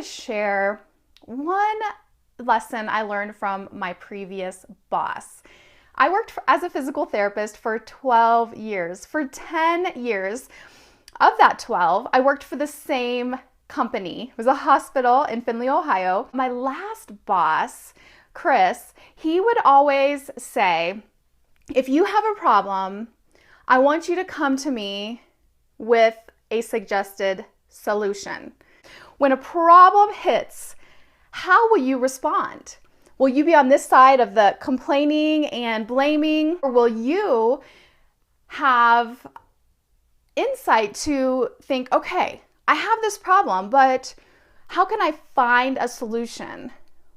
to share one lesson I learned from my previous boss. I worked as a physical therapist for 12 years. For 10 years of that 12, I worked for the same company. It was a hospital in Findlay, Ohio. My last boss, Chris, he would always say, if you have a problem, I want you to come to me with a suggested solution. When a problem hits, how will you respond? Will you be on this side of the complaining and blaming, or will you have insight to think, okay, I have this problem, but how can I find a solution?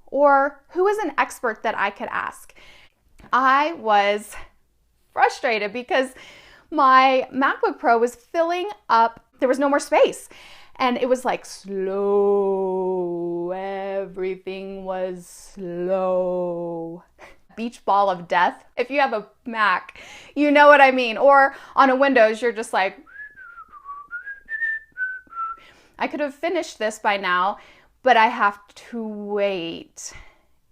Or who is an expert that I could ask? I was frustrated because my MacBook Pro was filling up. There was no more space. And it was like slow. Everything was slow. Beach ball of death. If you have a Mac, you know what I mean. Or on a Windows, you're just like, I could have finished this by now, but I have to wait.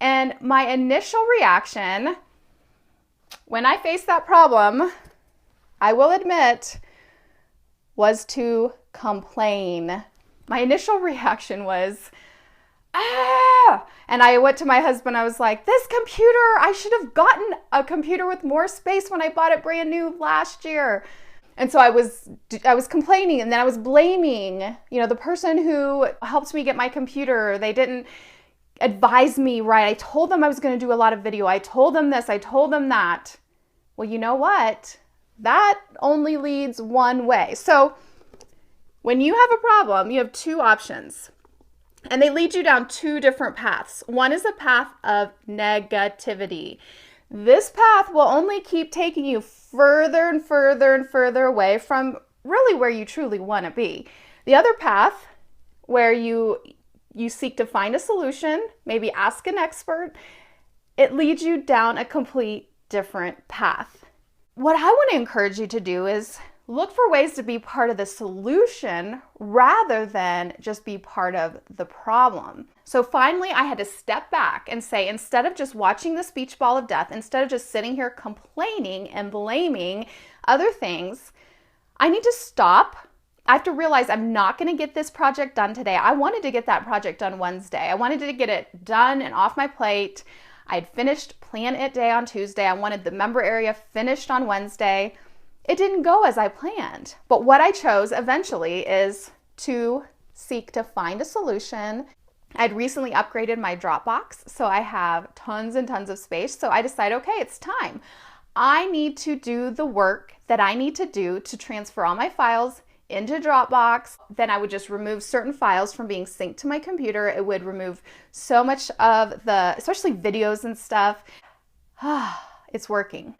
And my initial reaction when I faced that problem, I will admit, was to complain. My initial reaction was, ah! And I went to my husband, I was like, this computer, I should have gotten a computer with more space when I bought it brand new last year. And so I was complaining, and then I was blaming, the person who helped me get my computer. They didn't advise me right. I told them I was going to do a lot of video. I told them this, I told them that. Well, you know what? That only leads one way. So when you have a problem, you have two options, and they lead you down two different paths. One is a path of negativity. This path will only keep taking you further and further and further away from really where you truly want to be. The other path, where you seek to find a solution, maybe ask an expert, it leads you down a complete different path. What I want to encourage you to do is look for ways to be part of the solution rather than just be part of the problem. So finally, I had to step back and say, instead of just watching the speech ball of death, instead of just sitting here complaining and blaming other things, I need to stop. I have to realize I'm not going to get this project done today. I wanted to get that project done Wednesday. I wanted to get it done and off my plate. I had finished Plan It Day on Tuesday. I wanted the member area finished on Wednesday. It didn't go as I planned. But what I chose eventually is to seek to find a solution. I'd recently upgraded my Dropbox, so I have tons and tons of space. So I decided, okay, it's time. I need to do the work that I need to do to transfer all my files into Dropbox. Then I would just remove certain files from being synced to my computer. It would remove so much of especially videos and stuff. It's working.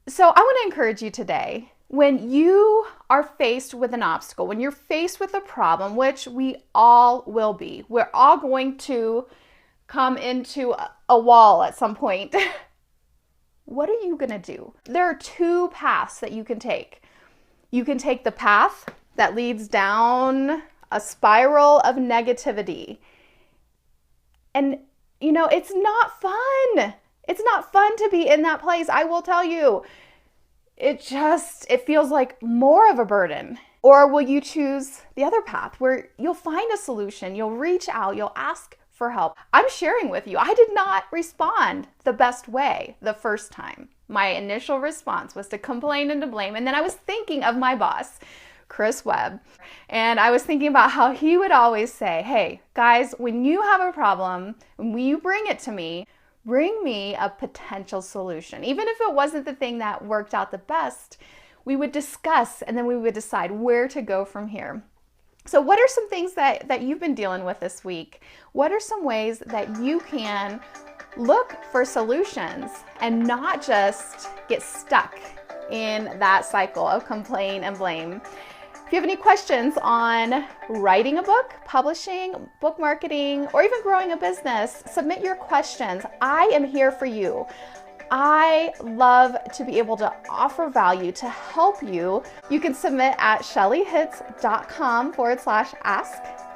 So I want to encourage you today, when you are faced with an obstacle, when you're faced with a problem, which we all will be, we're all going to come into a wall at some point. What are you going to do? There are two paths that you can take. You can take the path that leads down a spiral of negativity. And, it's not fun. It's not fun to be in that place, I will tell you. It feels like more of a burden. Or will you choose the other path where you'll find a solution, you'll reach out, you'll ask for help? I'm sharing with you, I did not respond the best way the first time. My initial response was to complain and to blame. And then I was thinking of my boss, Chris Webb. And I was thinking about how he would always say, hey, guys, when you have a problem, when you bring it to me, bring me a potential solution. Even if it wasn't the thing that worked out the best, we would discuss and then we would decide where to go from here. So what are some things that you've been dealing with this week? What are some ways that you can look for solutions and not just get stuck in that cycle of complain and blame? If you have any questions on writing a book, publishing, book marketing, or even growing a business, submit your questions. I am here for you. I love to be able to offer value to help you. You can submit at shellyhitz.com/ask.